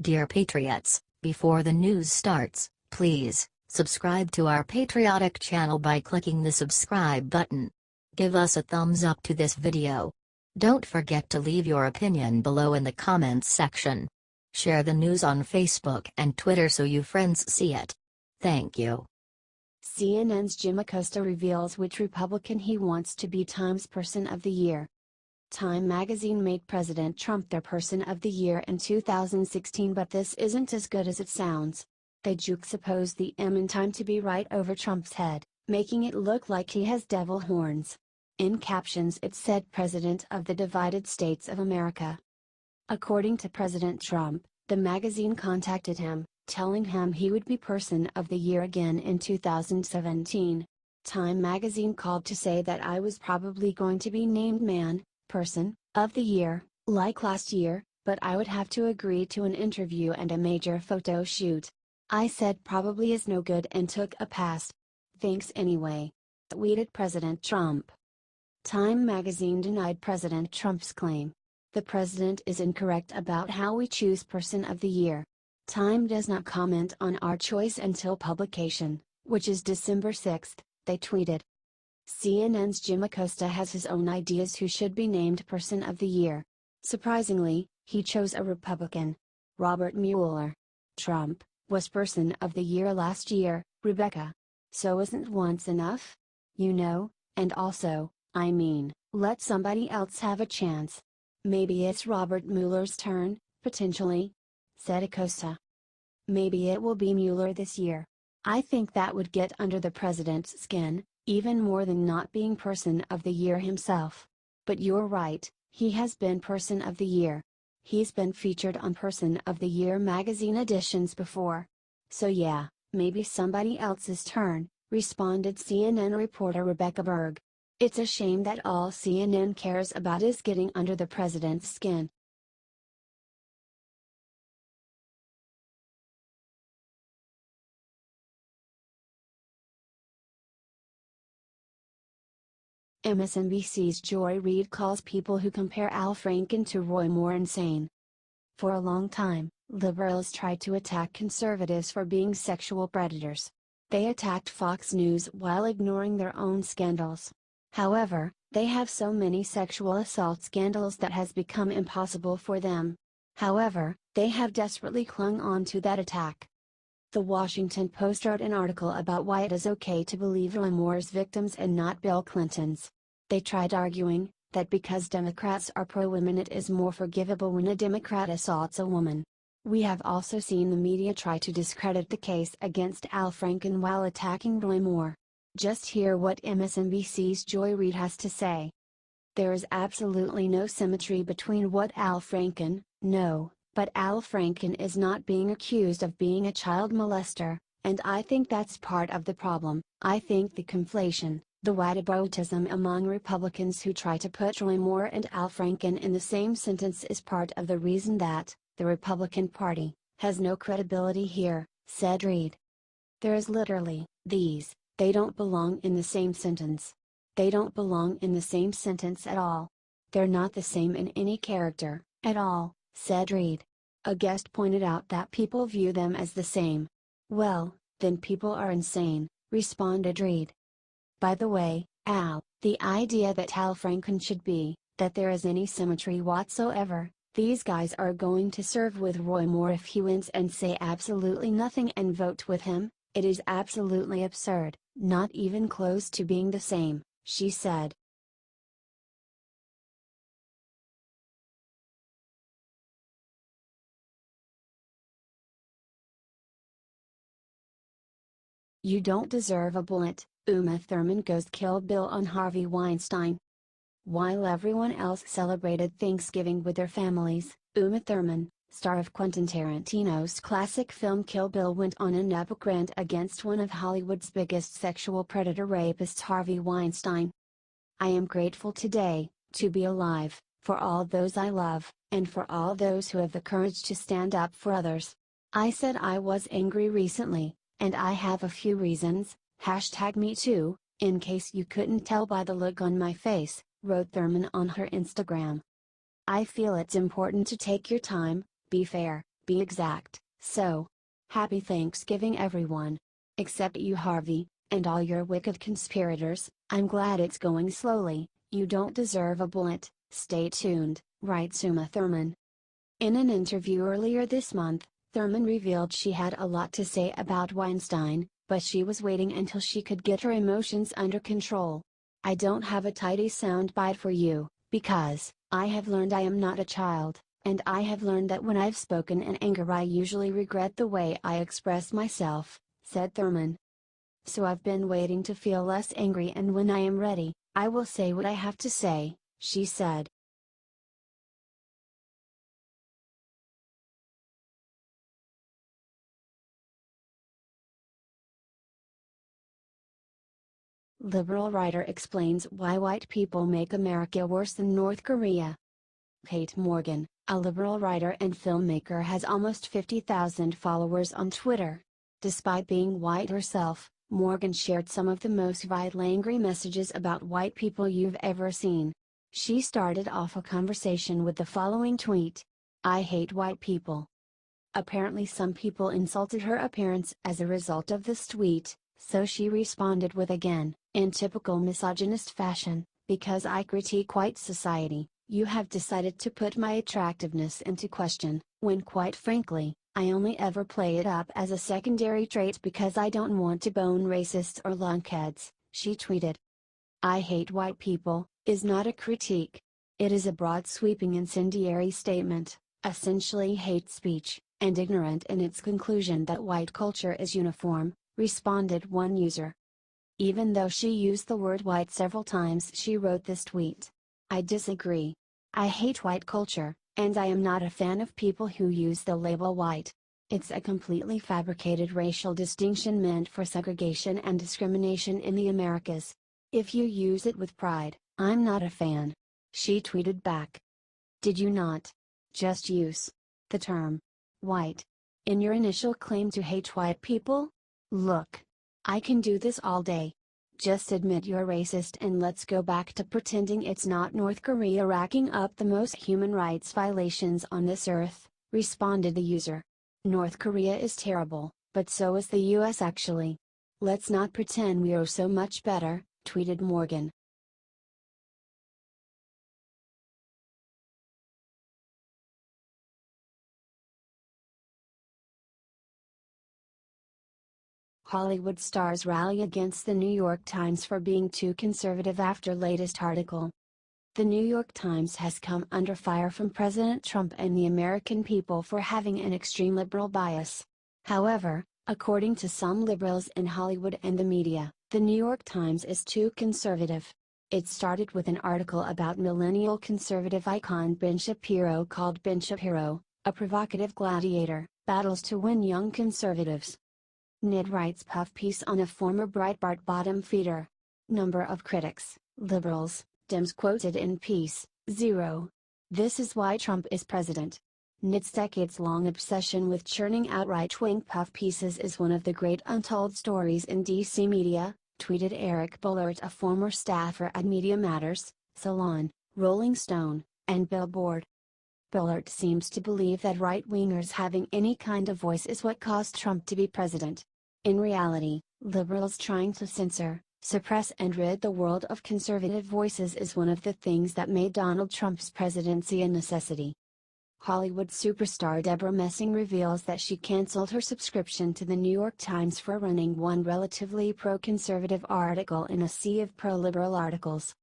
Dear Patriots, before the news starts, please subscribe to our patriotic channel by clicking the subscribe button. Give us a thumbs up to this video. Don't forget to leave your opinion below in the comments section. Share the news on Facebook and Twitter so you friends see it. Thank you. CNN's Jim Acosta reveals which Republican he wants to be Time's Person of the Year. Time magazine made President Trump their Person of the Year in 2016, but this isn't as good as it sounds. They juxtaposed the M in Time to be right over Trump's head, making it look like he has devil horns. In captions it said President of the Divided States of America. According to President Trump, the magazine contacted him, telling him he would be Person of the Year again in 2017. Time magazine called to say that I was probably going to be named Person of the Year, like last year, but I would have to agree to an interview and a major photo shoot. I said probably is no good and took a pass. Thanks anyway. Tweeted President Trump. Time magazine denied President Trump's claim. The president is incorrect about how we choose Person of the Year. Time does not comment on our choice until publication, which is December 6, they tweeted. CNN's Jim Acosta has his own ideas who should be named Person of the Year. Surprisingly, he chose a Republican, Robert Mueller. Trump was Person of the Year last year, Rebecca. So isn't once enough? You know, and also, I mean, let somebody else have a chance. Maybe it's Robert Mueller's turn, potentially, said Acosta. Maybe it will be Mueller this year. I think that would get under the president's skin, even more than not being Person of the Year himself. But you're right, he has been Person of the Year. He's been featured on Person of the Year magazine editions before. So yeah, maybe somebody else's turn, responded CNN reporter Rebecca Berg. It's a shame that all CNN cares about is getting under the president's skin. MSNBC's Reid calls people who compare Al Franken to Roy Moore insane. For a long time, liberals tried to attack conservatives for being sexual predators. They attacked Fox News while ignoring their own scandals. However, they have so many sexual assault scandals that has become impossible for them. However, they have desperately clung on to that attack. The Washington Post wrote an article about why it is okay to believe Roy Moore's victims and not Bill Clinton's. They tried arguing that because Democrats are pro-women it is more forgivable when a Democrat assaults a woman. We have also seen the media try to discredit the case against Al Franken while attacking Roy Moore. Just hear what MSNBC's Reid has to say. There is absolutely no symmetry between what Al Franken, but Al Franken is not being accused of being a child molester, and I think that's part of the problem. I think the conflation, the whataboutism among Republicans who try to put Roy Moore and Al Franken in the same sentence is part of the reason that the Republican Party has no credibility here, said Reid. There is literally, they don't belong in the same sentence. They don't belong in the same sentence at all. They're not the same in any character, at all, said Reid. A guest pointed out that people view them as the same. Well, then people are insane, responded Reid. By the way, the idea that Al Franken should be, that there is any symmetry whatsoever, these guys are going to serve with Roy Moore if he wins and say absolutely nothing and vote with him, it is absolutely absurd, not even close to being the same, she said. You don't deserve a bullet, Thurman goes Kill Bill on Harvey Weinstein. While everyone else celebrated Thanksgiving with their families, Thurman, star of Quentin Tarantino's classic film Kill Bill, went on an epic rant against one of Hollywood's biggest sexual predator rapists, Harvey Weinstein. I am grateful today, to be alive, for all those I love, and for all those who have the courage to stand up for others. I said I was angry recently, and I have a few reasons, #MeToo, in case you couldn't tell by the look on my face, wrote Thurman on her Instagram. I feel it's important to take your time, be fair, be exact. So, happy Thanksgiving everyone. Except you Harvey, and all your wicked conspirators. I'm glad it's going slowly. You don't deserve a bullet. Stay tuned, writes Uma Thurman. In an interview earlier this month, Thurman revealed she had a lot to say about Weinstein, but she was waiting until she could get her emotions under control. I don't have a tidy soundbite for you, because I have learned I am not a child, and I have learned that when I've spoken in anger I usually regret the way I express myself, said Thurman. So I've been waiting to feel less angry, and when I am ready, I will say what I have to say, she said. Liberal writer explains why white people make America worse than North Korea. Kate Morgan, a liberal writer and filmmaker, has almost 50,000 followers on Twitter. Despite being white herself, Morgan shared some of the most vile angry messages about white people you've ever seen. She started off a conversation with the following tweet: "I hate white people." Apparently some people insulted her appearance as a result of this tweet, so she responded with again, in typical misogynist fashion, "Because I critique white society, you have decided to put my attractiveness into question, when quite frankly, I only ever play it up as a secondary trait because I don't want to bone racists or lunkheads," she tweeted. "I hate white people" is not a critique. It is a broad sweeping incendiary statement, essentially hate speech, and ignorant in its conclusion that white culture is uniform, responded one user. Even though she used the word white several times, she wrote this tweet: "I disagree. I hate white culture, and I am not a fan of people who use the label white. It's a completely fabricated racial distinction meant for segregation and discrimination in the Americas. If you use it with pride, I'm not a fan." She tweeted back: "Did you not just use the term white in your initial claim to hate white people? Look, I can do this all day. Just admit you're racist and let's go back to pretending it's not North Korea racking up the most human rights violations on this earth," responded the user. "North Korea is terrible, but so is the US actually. Let's not pretend we're so much better," tweeted Morgan. Hollywood stars rally against the New York Times for being too conservative after latest article. The New York Times has come under fire from President Trump and the American people for having an extreme liberal bias. However, according to some liberals in Hollywood and the media, the New York Times is too conservative. It started with an article about millennial conservative icon Ben Shapiro called Ben Shapiro, a provocative gladiator, battles to win young conservatives. Nid writes puff piece on a former Breitbart bottom feeder. Number of critics, liberals, Dems quoted in piece, 0. This is why Trump is president. Nid's decades-long obsession with churning out right-wing puff pieces is one of the great untold stories in DC media, tweeted Eric Bullard, a former staffer at Media Matters, Salon, Rolling Stone, and Billboard. Bullard seems to believe that right-wingers having any kind of voice is what caused Trump to be president. In reality, liberals trying to censor, suppress and rid the world of conservative voices is one of the things that made Donald Trump's presidency a necessity. Hollywood superstar Deborah Messing reveals that she canceled her subscription to the New York Times for running one relatively pro-conservative article in a sea of pro-liberal articles.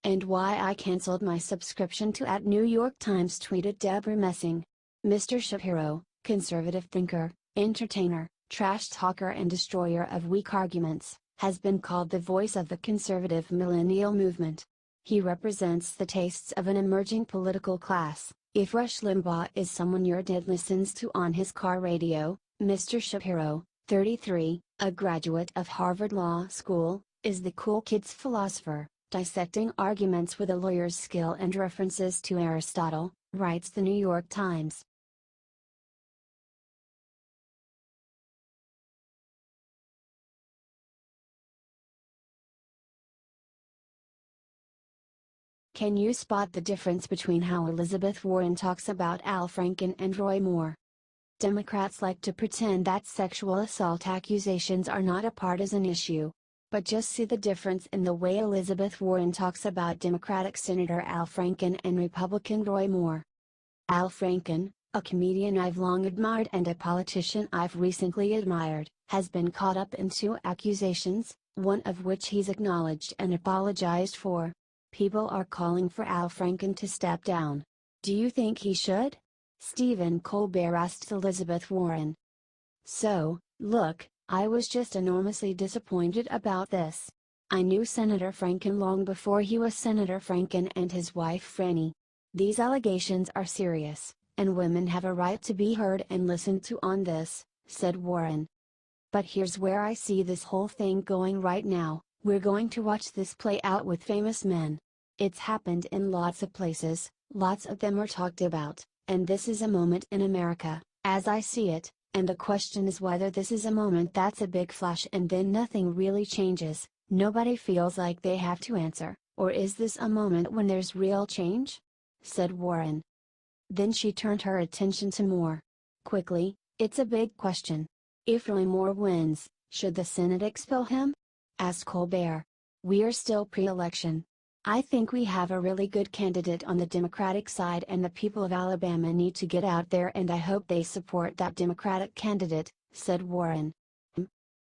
"And why I canceled my subscription to @New York Times," tweeted Deborah Messing. "Mr. Shapiro, conservative thinker, entertainer, trash talker and destroyer of weak arguments, has been called the voice of the conservative millennial movement. He represents the tastes of an emerging political class. If Rush Limbaugh is someone your dad listens to on his car radio, Mr. Shapiro, 33, a graduate of Harvard Law School, is the cool kid's philosopher, dissecting arguments with a lawyer's skill and references to Aristotle," writes the New York Times. Can you spot the difference between how Elizabeth Warren talks about Al Franken and Roy Moore? Democrats like to pretend that sexual assault accusations are not a partisan issue. But just see the difference in the way Elizabeth Warren talks about Democratic Senator Al Franken and Republican Roy Moore. Al Franken, a comedian I've long admired and a politician I've recently admired, has been caught up in two accusations, one of which he's acknowledged and apologized for. People are calling for Al Franken to step down. Do you think he should? Stephen Colbert asked Elizabeth Warren. So, look, I was just enormously disappointed about this. I knew Senator Franken long before he was Senator Franken and his wife Franny. These allegations are serious, and women have a right to be heard and listened to on this, said Warren. But here's where I see this whole thing going right now. We're going to watch this play out with famous men. It's happened in lots of places, lots of them are talked about, and this is a moment in America, as I see it, and the question is whether this is a moment that's a big flash and then nothing really changes, nobody feels like they have to answer, or is this a moment when there's real change? Said Warren. Then she turned her attention to Moore. Quickly, it's a big question. If Roy Moore wins, should the Senate expel him? Asked Colbert. We're still pre-election. I think we have a really good candidate on the Democratic side and the people of Alabama need to get out there and I hope they support that Democratic candidate, said Warren.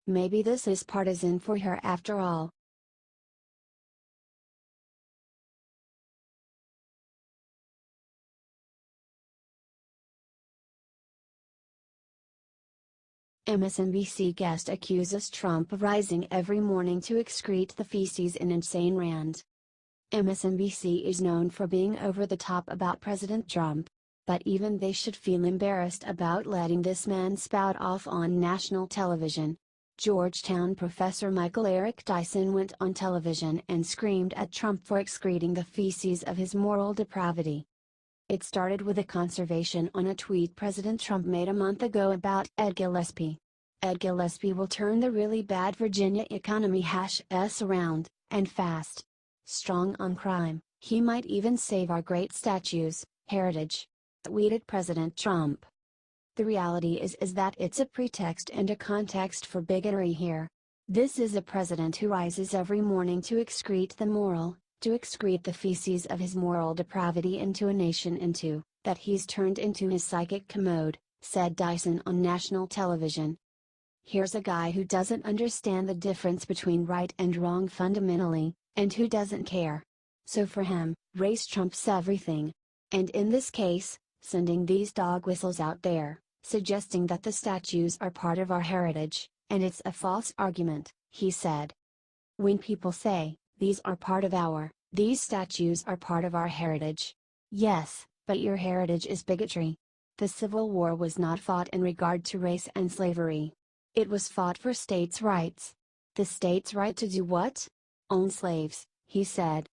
Maybe this is partisan for her after all. MSNBC guest accuses Trump of rising every morning to excrete the feces in insane rant. MSNBC is known for being over the top about President Trump, but even they should feel embarrassed about letting this man spout off on national television. Georgetown professor Michael Eric Dyson went on television and screamed at Trump for excreting the feces of his moral depravity. It started with a conservation on a tweet President Trump made a month ago about Ed Gillespie. Ed Gillespie will turn the really bad Virginia economy #s around, and fast. Strong on crime, he might even save our great statues, heritage. Tweeted President Trump. The reality is that it's a pretext and a context for bigotry here. This is a president who rises every morning to excrete the moral, to excrete the feces of his moral depravity into a nation into, that he's turned into his psychic commode, said Dyson on national television. Here's a guy who doesn't understand the difference between right and wrong fundamentally, and who doesn't care. So for him, race trumps everything. And in this case, sending these dog whistles out there, suggesting that the statues are part of our heritage, and it's a false argument, he said. When people say, these statues are part of our heritage. Yes, but your heritage is bigotry. The Civil War was not fought in regard to race and slavery. It was fought for states' rights. The states' right to do what? Own slaves, he said.